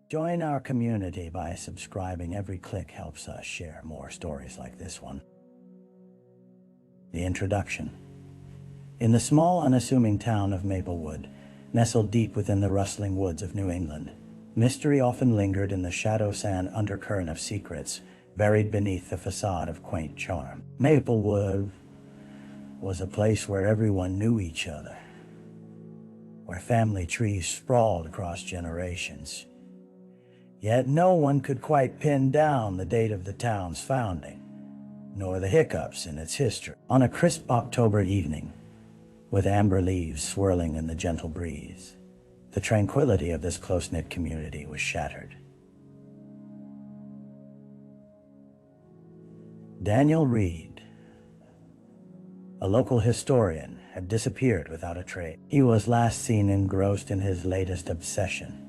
Join our community by subscribing. Every click helps us share more stories like this one. The introduction. In the small, unassuming town of Maplewood, nestled deep within the rustling woods of New England, mystery often lingered in the shadows and undercurrent of secrets buried beneath the facade of quaint charm. Maplewood was a place where everyone knew each other, where family trees sprawled across generations. Yet no one could quite pin down the date of the town's founding, nor the hiccups in its history. On a crisp October evening, with amber leaves swirling in the gentle breeze, the tranquility of this close-knit community was shattered. Daniel Reed, a local historian, had disappeared without a trace. He was last seen engrossed in his latest obsession: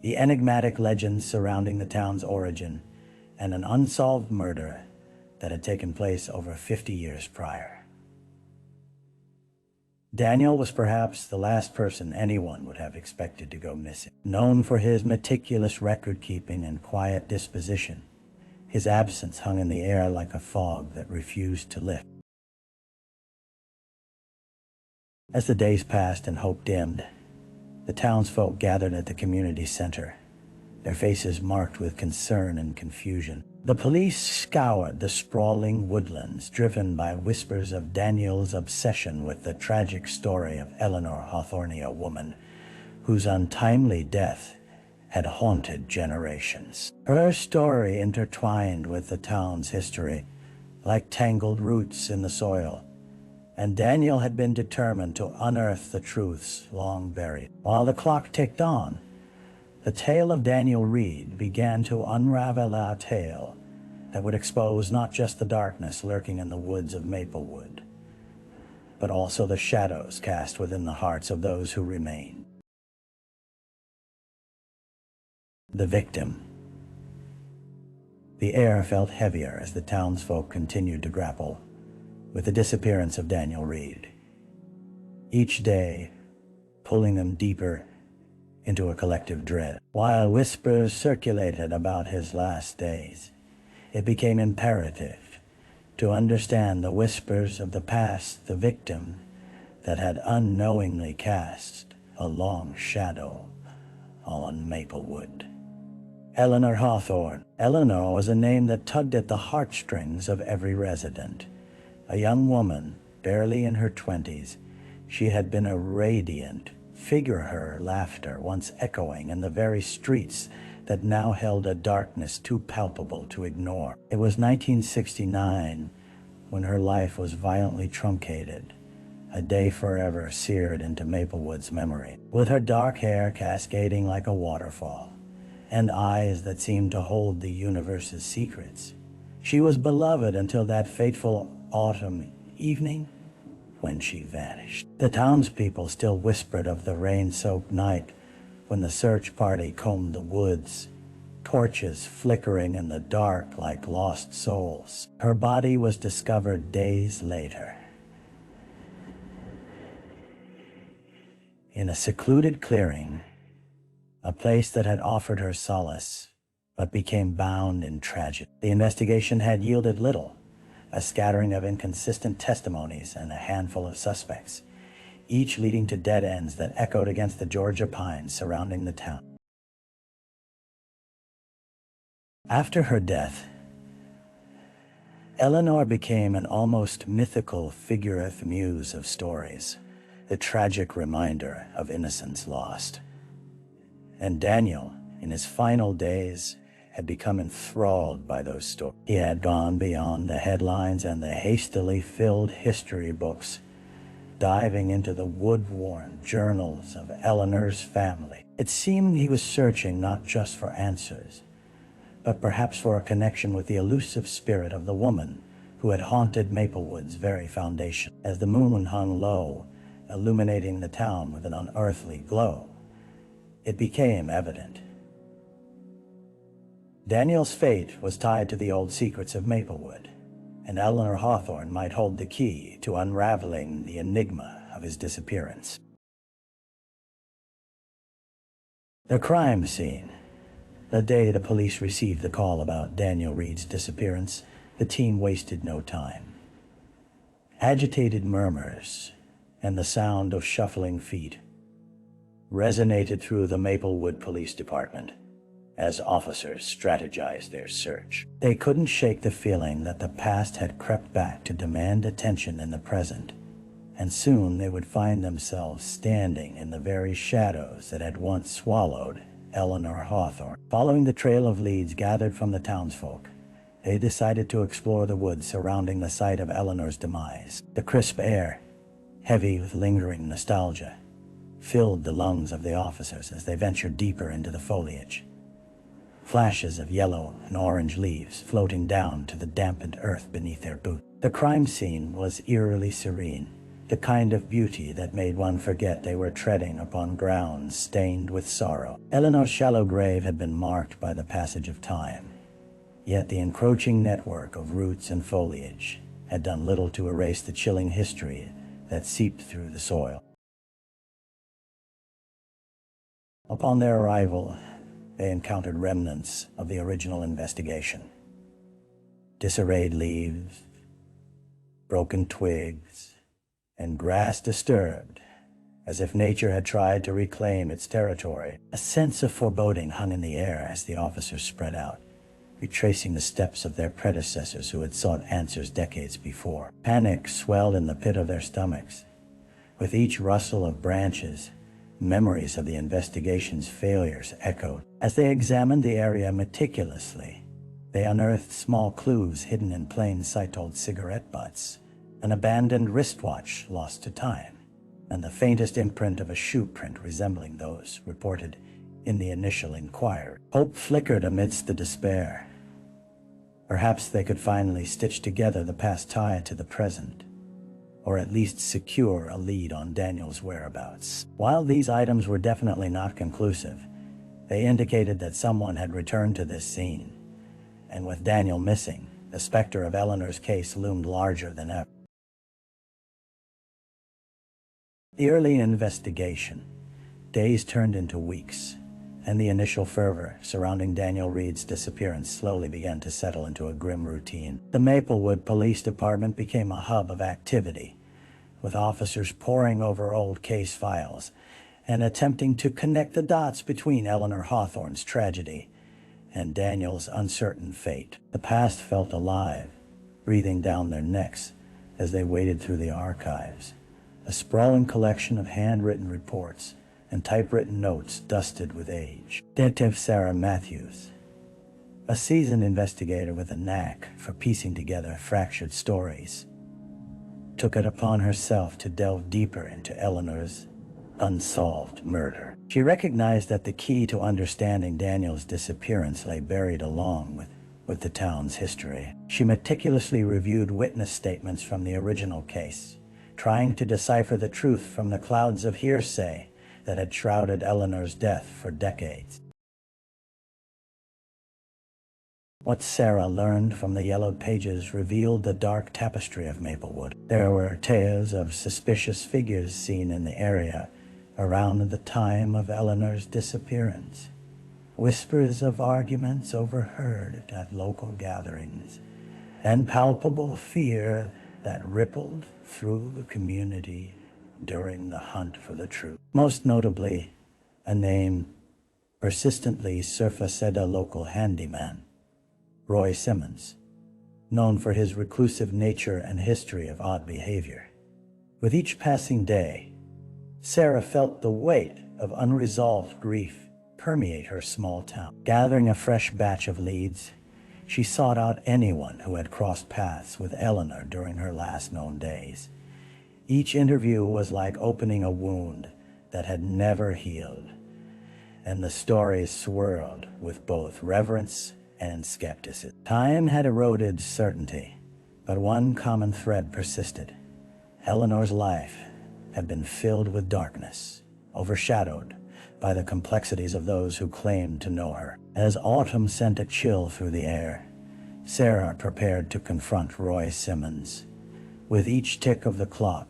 the enigmatic legends surrounding the town's origin and an unsolved murder that had taken place over 50 years prior. Daniel was perhaps the last person anyone would have expected to go missing. Known for his meticulous record-keeping and quiet disposition, his absence hung in the air like a fog that refused to lift. As the days passed and hope dimmed, the townsfolk gathered at the community center, their faces marked with concern and confusion. The police scoured the sprawling woodlands, driven by whispers of Daniel's obsession with the tragic story of Eleanor Hawthorne, a woman whose untimely death had haunted generations. Her story intertwined with the town's history like tangled roots in the soil, and Daniel had been determined to unearth the truths long buried. While the clock ticked on, the tale of Daniel Reed began to unravel, a tale that would expose not just the darkness lurking in the woods of Maplewood, but also the shadows cast within the hearts of those who remained. The victim. The air felt heavier as the townsfolk continued to grapple with the disappearance of Daniel Reed, each day pulling them deeper into a collective dread. While whispers circulated about his last days, it became imperative to understand the whispers of the past, the victim that had unknowingly cast a long shadow on Maplewood. Eleanor Hawthorne. Eleanor was a name that tugged at the heartstrings of every resident. A young woman, barely in her 20s, she had been a radiant figure, her laughter once echoing in the very streets that now held a darkness too palpable to ignore. It was 1969 when her life was violently truncated, a day forever seared into Maplewood's memory. With her dark hair cascading like a waterfall, and eyes that seemed to hold the universe's secrets, she was beloved until that fateful autumn evening when she vanished. The townspeople still whispered of the rain-soaked night when the search party combed the woods, torches flickering in the dark like lost souls. Her body was discovered days later, in a secluded clearing, a place that had offered her solace but became bound in tragedy. The investigation had yielded little, a scattering of inconsistent testimonies and a handful of suspects, each leading to dead ends that echoed against the Georgia pines surrounding the town. After her death, Eleanor became an almost mythical figure, a muse of stories, the tragic reminder of innocence lost. And Daniel, in his final days, had become enthralled by those stories. He had gone beyond the headlines and the hastily filled history books, diving into the wood-worn journals of Eleanor's family. It seemed he was searching not just for answers, but perhaps for a connection with the elusive spirit of the woman who had haunted Maplewood's very foundation. As the moon hung low, illuminating the town with an unearthly glow, it became evident Daniel's fate was tied to the old secrets of Maplewood, and Eleanor Hawthorne might hold the key to unraveling the enigma of his disappearance. The crime scene. The day the police received the call about Daniel Reed's disappearance, the team wasted no time. Agitated murmurs and the sound of shuffling feet resonated through the Maplewood Police Department as officers strategized their search. They couldn't shake the feeling that the past had crept back to demand attention in the present, and soon they would find themselves standing in the very shadows that had once swallowed Eleanor Hawthorne. Following the trail of leads gathered from the townsfolk, they decided to explore the woods surrounding the site of Eleanor's demise. The crisp air, heavy with lingering nostalgia, filled the lungs of the officers as they ventured deeper into the foliage. Flashes of yellow and orange leaves floating down to the dampened earth beneath their boots. The crime scene was eerily serene, the kind of beauty that made one forget they were treading upon ground stained with sorrow. Eleanor's shallow grave had been marked by the passage of time, yet the encroaching network of roots and foliage had done little to erase the chilling history that seeped through the soil. Upon their arrival, they encountered remnants of the original investigation. Disarrayed leaves, broken twigs, and grass disturbed, as if nature had tried to reclaim its territory. A sense of foreboding hung in the air as the officers spread out, retracing the steps of their predecessors who had sought answers decades before. Panic swelled in the pit of their stomachs. With each rustle of branches, memories of the investigation's failures echoed. As they examined the area meticulously, they unearthed small clues hidden in plain sight: old cigarette butts, an abandoned wristwatch lost to time, and the faintest imprint of a shoe print resembling those reported in the initial inquiry. Hope flickered amidst the despair. Perhaps they could finally stitch together the past tie to the present, or at least secure a lead on Daniel's whereabouts. While these items were definitely not conclusive, they indicated that someone had returned to this scene, and with Daniel missing, the specter of Eleanor's case loomed larger than ever. The early investigation. Days turned into weeks, and the initial fervor surrounding Daniel Reed's disappearance slowly began to settle into a grim routine. The Maplewood Police Department became a hub of activity, with officers poring over old case files and attempting to connect the dots between Eleanor Hawthorne's tragedy and Daniel's uncertain fate. The past felt alive, breathing down their necks as they waded through the archives, a sprawling collection of handwritten reports and typewritten notes dusted with age. Detective Sarah Matthews, a seasoned investigator with a knack for piecing together fractured stories, took it upon herself to delve deeper into Eleanor's unsolved murder. She recognized that the key to understanding Daniel's disappearance lay buried along with the town's history. She meticulously reviewed witness statements from the original case, trying to decipher the truth from the clouds of hearsay that had shrouded Eleanor's death for decades. What Sarah learned from the yellowed pages revealed the dark tapestry of Maplewood. There were tales of suspicious figures seen in the area around the time of Eleanor's disappearance, whispers of arguments overheard at local gatherings, and palpable fear that rippled through the community during the hunt for the truth. Most notably, a name persistently surfaced: a local handyman, Roy Simmons, known for his reclusive nature and history of odd behavior. With each passing day, Sarah felt the weight of unresolved grief permeate her small town. Gathering a fresh batch of leads, she sought out anyone who had crossed paths with Eleanor during her last known days. Each interview was like opening a wound that had never healed, and the stories swirled with both reverence and skepticism. Time had eroded certainty, but one common thread persisted. Eleanor's life had been filled with darkness, overshadowed by the complexities of those who claimed to know her. As autumn sent a chill through the air, Sarah prepared to confront Roy Simmons. With each tick of the clock,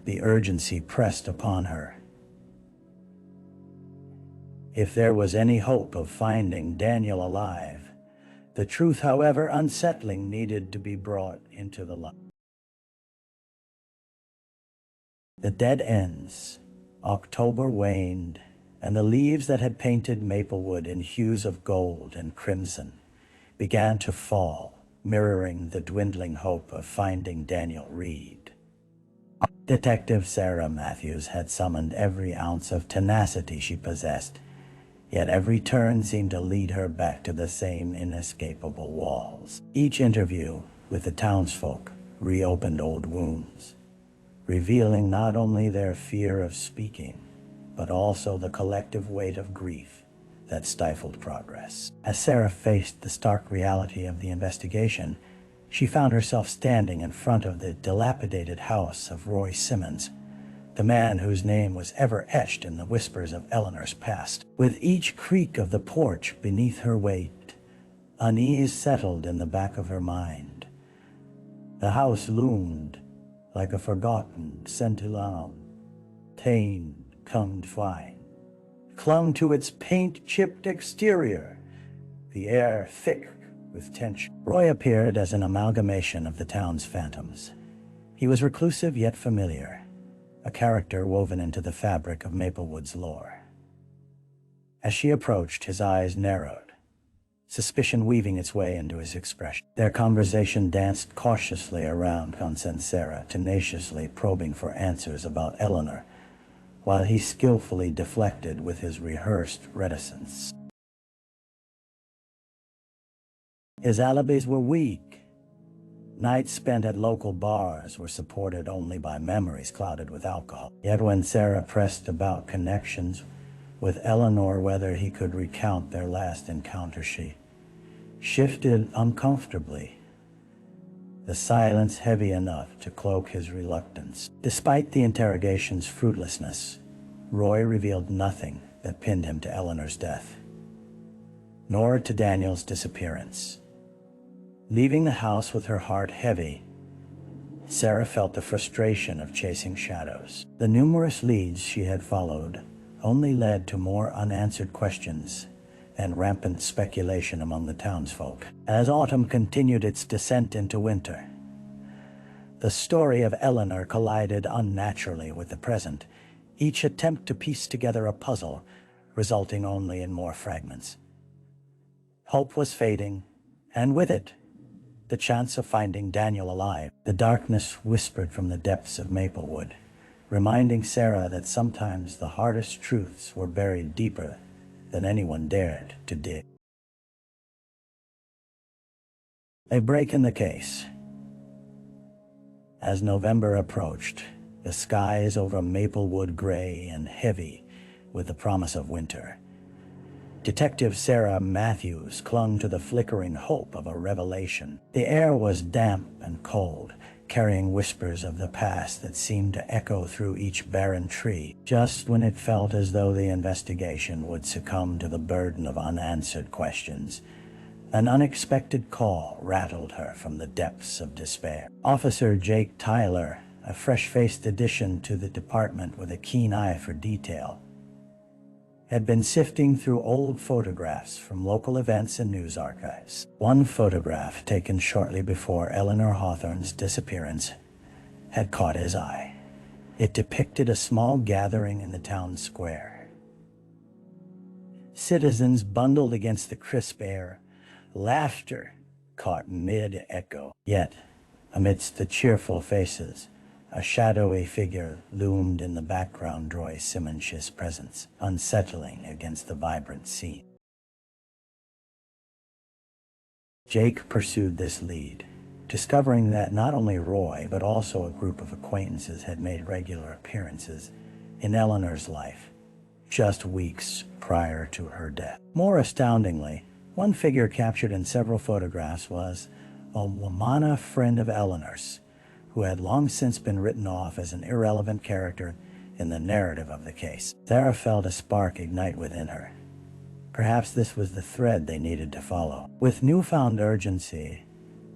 the urgency pressed upon her. If there was any hope of finding Daniel alive, the truth, however unsettling, needed to be brought into the light. The dead ends. October waned, and the leaves that had painted Maplewood in hues of gold and crimson began to fall, mirroring the dwindling hope of finding Daniel Reed. Detective Sarah Matthews had summoned every ounce of tenacity she possessed, yet every turn seemed to lead her back to the same inescapable walls. Each interview with the townsfolk reopened old wounds, revealing not only their fear of speaking, but also the collective weight of grief that stifled progress. As Sarah faced the stark reality of the investigation, she found herself standing in front of the dilapidated house of Roy Simmons, the man whose name was ever etched in the whispers of Eleanor's past. With each creak of the porch beneath her weight, unease settled in the back of her mind. The house loomed like a forgotten scintillon, tained, cummed fine, clung to its paint-chipped exterior, the air thick with tension. Roy appeared as an amalgamation of the town's phantoms. He was reclusive yet familiar, a character woven into the fabric of Maplewood's lore. As she approached, his eyes narrowed, suspicion weaving its way into his expression. Their conversation danced cautiously around and Sarah, tenaciously probing for answers about Eleanor, while he skillfully deflected with his rehearsed reticence. His alibis were weak. Nights spent at local bars were supported only by memories clouded with alcohol. Yet when Sarah pressed about connections with Eleanor, whether he could recount their last encounter, she shifted uncomfortably, the silence heavy enough to cloak his reluctance. Despite the interrogation's fruitlessness, Roy revealed nothing that pinned him to Eleanor's death, nor to Daniel's disappearance. Leaving the house with her heart heavy, Sarah felt the frustration of chasing shadows. The numerous leads she had followed only led to more unanswered questions and rampant speculation among the townsfolk. As autumn continued its descent into winter, the story of Eleanor collided unnaturally with the present, each attempt to piece together a puzzle resulting only in more fragments. Hope was fading, and with it, the chance of finding Daniel alive. The darkness whispered from the depths of Maplewood, reminding Sarah that sometimes the hardest truths were buried deeper than anyone dared to dig. A break in the case. As November approached, the skies over Maplewood gray and heavy with the promise of winter. Detective Sarah Matthews clung to the flickering hope of a revelation. The air was damp and cold, carrying whispers of the past that seemed to echo through each barren tree. Just when it felt as though the investigation would succumb to the burden of unanswered questions, an unexpected call rattled her from the depths of despair. Officer Jake Tyler, a fresh-faced addition to the department with a keen eye for detail, had been sifting through old photographs from local events and news archives. One photograph, taken shortly before Eleanor Hawthorne's disappearance, had caught his eye. It depicted a small gathering in the town square. Citizens bundled against the crisp air, laughter caught mid-echo. Yet, amidst the cheerful faces, a shadowy figure loomed in the background, Roy Simmons' presence, unsettling against the vibrant scene. Jake pursued this lead, discovering that not only Roy, but also a group of acquaintances had made regular appearances in Eleanor's life, just weeks prior to her death. More astoundingly, one figure captured in several photographs was a Wamana friend of Eleanor's, who had long since been written off as an irrelevant character in the narrative of the case. Sarah felt a spark ignite within her. Perhaps this was the thread they needed to follow. With newfound urgency,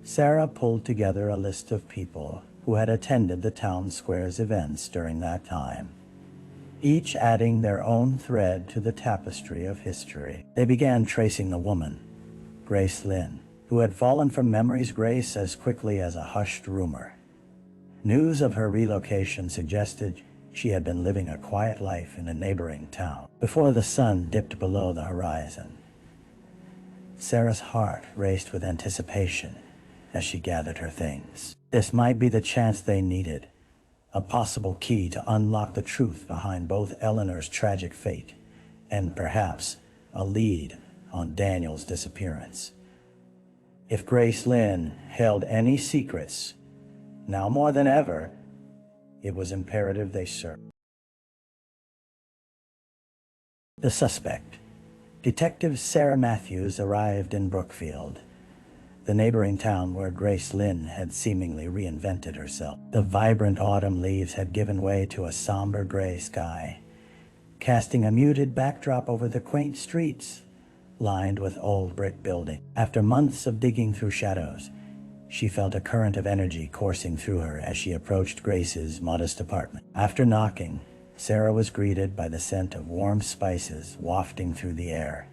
Sarah pulled together a list of people who had attended the town square's events during that time. each adding their own thread to the tapestry of history. They began tracing the woman, Grace Lynn, who had fallen from memory's grace as quickly as a hushed rumor. News of her relocation suggested she had been living a quiet life in a neighboring town before the sun dipped below the horizon. Sarah's heart raced with anticipation as she gathered her things. This might be the chance they needed, a possible key to unlock the truth behind both Eleanor's tragic fate and perhaps a lead on Daniel's disappearance. If Grace Lynn held any secrets, now more than ever, it was imperative they search. The suspect, Detective Sarah Matthews, arrived in Brookfield, the neighboring town where Grace Lynn had seemingly reinvented herself. The vibrant autumn leaves had given way to a somber gray sky, casting a muted backdrop over the quaint streets lined with old brick buildings. After months of digging through shadows, she felt a current of energy coursing through her as she approached Grace's modest apartment. After knocking, Sarah was greeted by the scent of warm spices wafting through the air,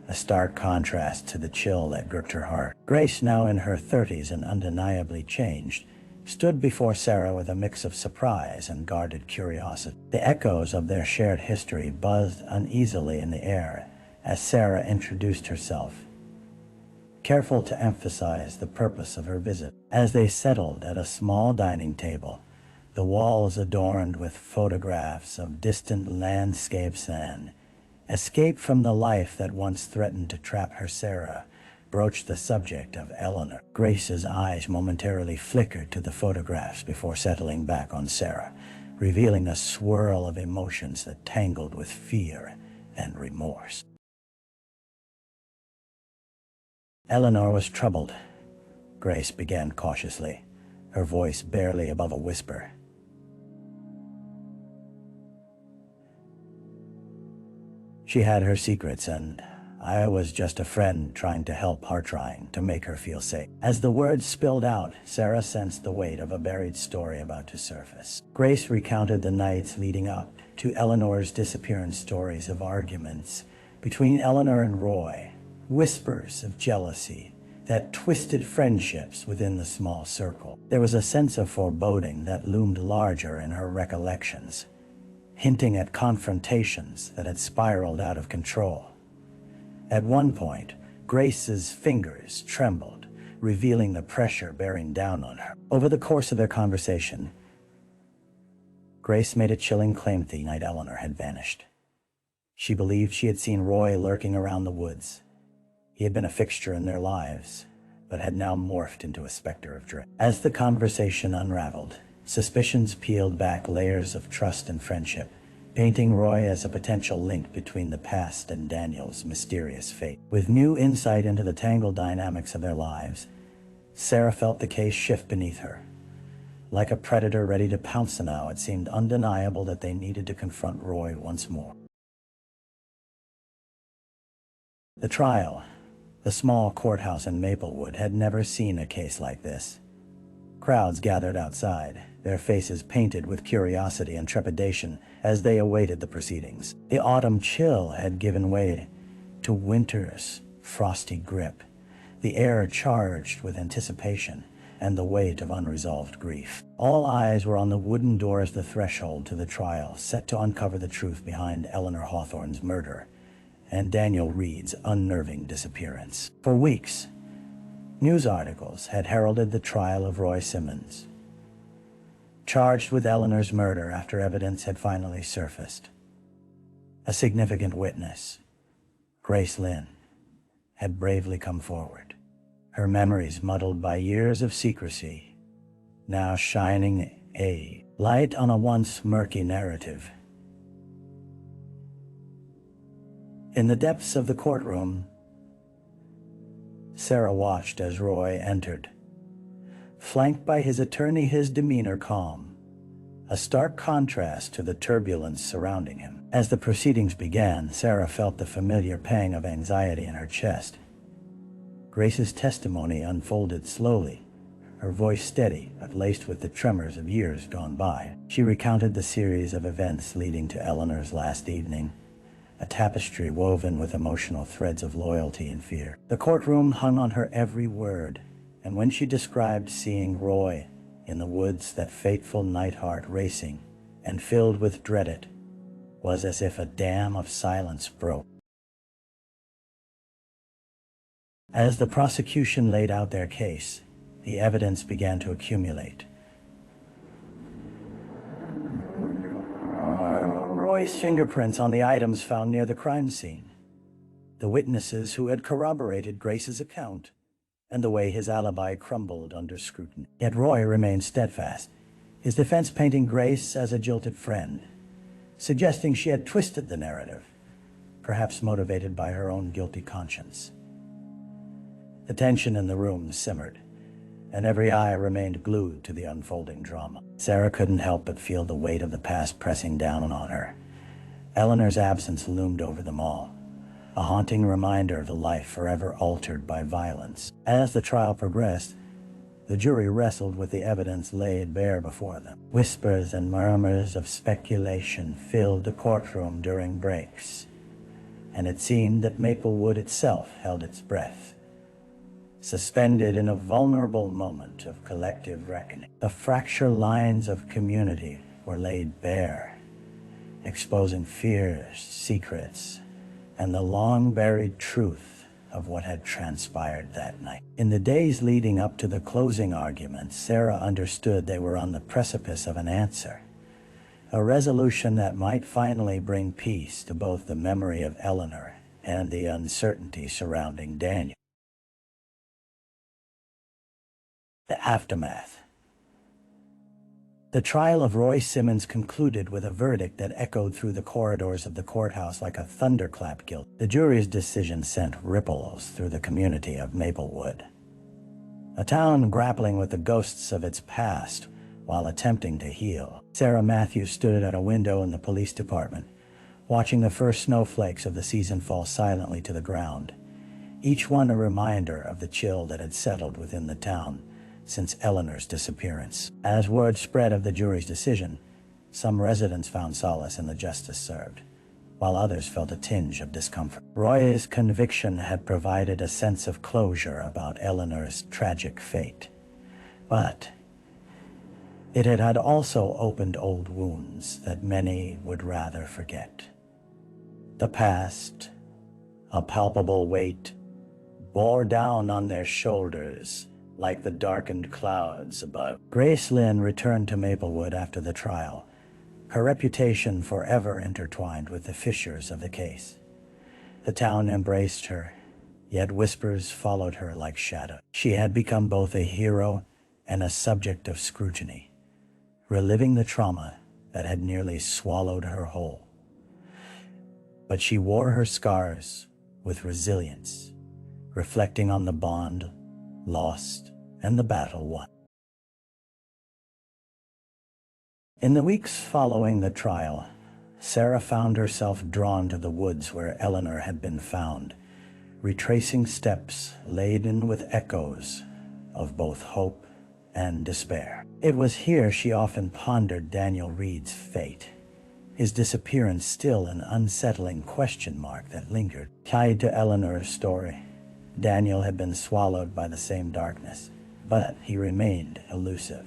a stark contrast to the chill that gripped her heart. Grace, now in her 30s and undeniably changed, stood before Sarah with a mix of surprise and guarded curiosity. The echoes of their shared history buzzed uneasily in the air as Sarah introduced herself, careful to emphasize the purpose of her visit. As they settled at a small dining table, the walls adorned with photographs of distant landscapes and escape from the life that once threatened to trap her, Sarah broached the subject of Eleanor. Grace's eyes momentarily flickered to the photographs before settling back on Sarah, revealing a swirl of emotions that tangled with fear and remorse. Eleanor was troubled, Grace began cautiously, her voice barely above a whisper. She had her secrets, and I was just a friend trying to help her, trying to make her feel safe. As the words spilled out, Sarah sensed the weight of a buried story about to surface. Grace recounted the nights leading up to Eleanor's disappearance, stories of arguments between Eleanor and Roy, whispers of jealousy that twisted friendships within the small circle. There was a sense of foreboding that loomed larger in her recollections, hinting at confrontations that had spiraled out of control. At one point, Grace's fingers trembled, revealing the pressure bearing down on her. Over the course of their conversation, Grace made a chilling claim the night Eleanor had vanished. She believed she had seen Roy lurking around the woods. He had been a fixture in their lives, but had now morphed into a specter of dread. As the conversation unraveled, suspicions peeled back layers of trust and friendship, painting Roy as a potential link between the past and Daniel's mysterious fate. With new insight into the tangled dynamics of their lives, Sarah felt the case shift beneath her. Like a predator ready to pounce now, it seemed undeniable that they needed to confront Roy once more. The trial, the small courthouse in Maplewood, had never seen a case like this. Crowds gathered outside, their faces painted with curiosity and trepidation as they awaited the proceedings. The autumn chill had given way to winter's frosty grip, the air charged with anticipation and the weight of unresolved grief. All eyes were on the wooden door as the threshold to the trial, set to uncover the truth behind Eleanor Hawthorne's murder and Daniel Reed's unnerving disappearance. For weeks, news articles had heralded the trial of Roy Simmons, charged with Eleanor's murder after evidence had finally surfaced. A significant witness, Grace Lynn, had bravely come forward, her memories muddled by years of secrecy, now shining a light on a once murky narrative. In the depths of the courtroom, Sarah watched as Roy entered. Flanked by his attorney, his demeanor calm, a stark contrast to the turbulence surrounding him. As the proceedings began, Sarah felt the familiar pang of anxiety in her chest. Grace's testimony unfolded slowly, her voice steady but laced with the tremors of years gone by. She recounted the series of events leading to Eleanor's last evening, a tapestry woven with emotional threads of loyalty and fear. The courtroom hung on her every word, and when she described seeing Roy in the woods, that fateful night heart racing and filled with dread, it was as if a dam of silence broke. As the prosecution laid out their case, the evidence began to accumulate. Roy's fingerprints on the items found near the crime scene, the witnesses who had corroborated Grace's account, and the way his alibi crumbled under scrutiny. Yet Roy remained steadfast, his defense painting Grace as a jilted friend, suggesting she had twisted the narrative, perhaps motivated by her own guilty conscience. The tension in the room simmered, and every eye remained glued to the unfolding drama. Sarah couldn't help but feel the weight of the past pressing down on her. Eleanor's absence loomed over them all, a haunting reminder of a life forever altered by violence. As the trial progressed, the jury wrestled with the evidence laid bare before them. Whispers and murmurs of speculation filled the courtroom during breaks, and it seemed that Maplewood itself held its breath, suspended in a vulnerable moment of collective reckoning. The fractured lines of community were laid bare, exposing fears, secrets, and the long-buried truth of what had transpired that night. In the days leading up to the closing arguments, Sarah understood they were on the precipice of an answer, a resolution that might finally bring peace to both the memory of Eleanor and the uncertainty surrounding Daniel. The aftermath. The trial of Roy Simmons concluded with a verdict that echoed through the corridors of the courthouse like a thunderclap guilt. The jury's decision sent ripples through the community of Maplewood, a town grappling with the ghosts of its past while attempting to heal. Sarah Matthews stood at a window in the police department, watching the first snowflakes of the season fall silently to the ground, each one a reminder of the chill that had settled within the town since Eleanor's disappearance. As word spread of the jury's decision, some residents found solace in the justice served, while others felt a tinge of discomfort. Roy's conviction had provided a sense of closure about Eleanor's tragic fate, but it had also opened old wounds that many would rather forget. The past, a palpable weight, bore down on their shoulders like the darkened clouds above. Grace Lynn returned to Maplewood after the trial, her reputation forever intertwined with the fissures of the case. The town embraced her, yet whispers followed her like shadows. She had become both a hero and a subject of scrutiny, reliving the trauma that had nearly swallowed her whole. But she wore her scars with resilience, reflecting on the bond lost and the battle won. In the weeks following the trial, Sarah found herself drawn to the woods where Eleanor had been found, retracing steps laden with echoes of both hope and despair. It was here she often pondered Daniel Reed's fate, his disappearance still an unsettling question mark that lingered. Tied to Eleanor's story, Daniel had been swallowed by the same darkness, but he remained elusive,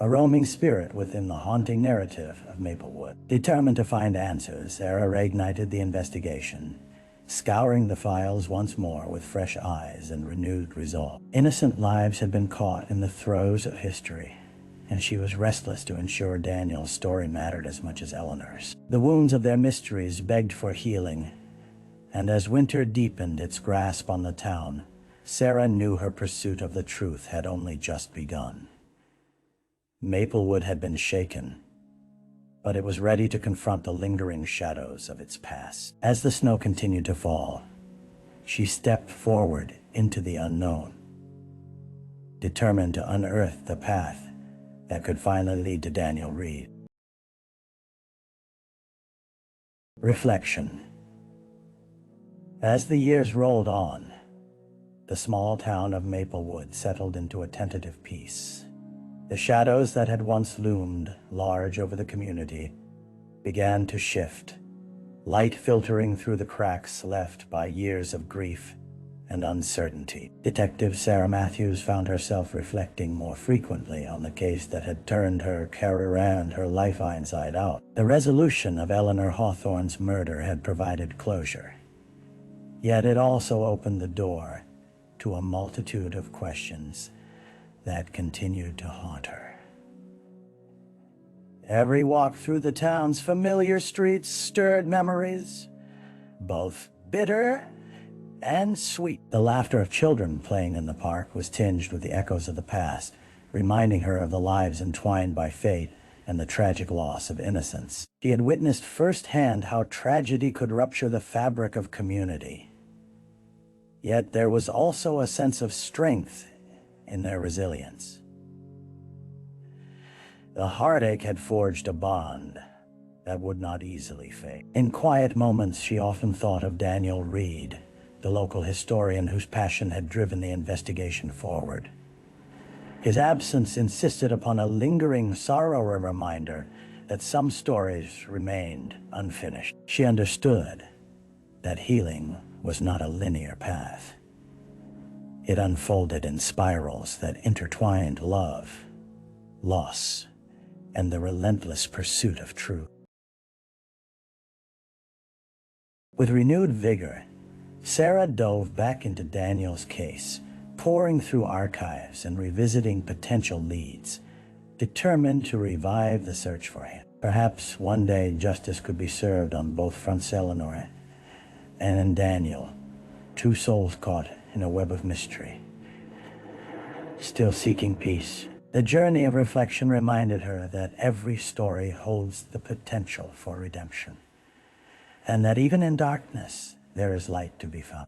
a roaming spirit within the haunting narrative of Maplewood. Determined to find answers, Sarah reignited the investigation, scouring the files once more with fresh eyes and renewed resolve. Innocent lives had been caught in the throes of history, and she was restless to ensure Daniel's story mattered as much as Eleanor's. The wounds of their mysteries begged for healing, and as winter deepened its grasp on the town, Sarah knew her pursuit of the truth had only just begun. Maplewood had been shaken, but it was ready to confront the lingering shadows of its past. As the snow continued to fall, she stepped forward into the unknown, determined to unearth the path that could finally lead to Daniel Reed. Reflection. As the years rolled on, the small town of Maplewood settled into a tentative peace. The shadows that had once loomed large over the community began to shift, light filtering through the cracks left by years of grief and uncertainty. Detective Sarah Matthews found herself reflecting more frequently on the case that had turned her career and her life inside out. The resolution of Eleanor Hawthorne's murder had provided closure, yet it also opened the door to a multitude of questions that continued to haunt her. Every walk through the town's familiar streets stirred memories, both bitter and sweet. The laughter of children playing in the park was tinged with the echoes of the past, reminding her of the lives entwined by fate and the tragic loss of innocence. She had witnessed firsthand how tragedy could rupture the fabric of community. Yet there was also a sense of strength in their resilience. The heartache had forged a bond that would not easily fade. In quiet moments, she often thought of Daniel Reed, the local historian whose passion had driven the investigation forward. His absence insisted upon a lingering sorrow, a reminder that some stories remained unfinished. She understood that healing was not a linear path. It unfolded in spirals that intertwined love, loss, and the relentless pursuit of truth. With renewed vigor, Sarah dove back into Daniel's case, pouring through archives and revisiting potential leads, determined to revive the search for him. Perhaps one day justice could be served on both fronts. Eleanor and in Daniel, two souls caught in a web of mystery, still seeking peace. The journey of reflection reminded her that every story holds the potential for redemption, and that even in darkness, there is light to be found.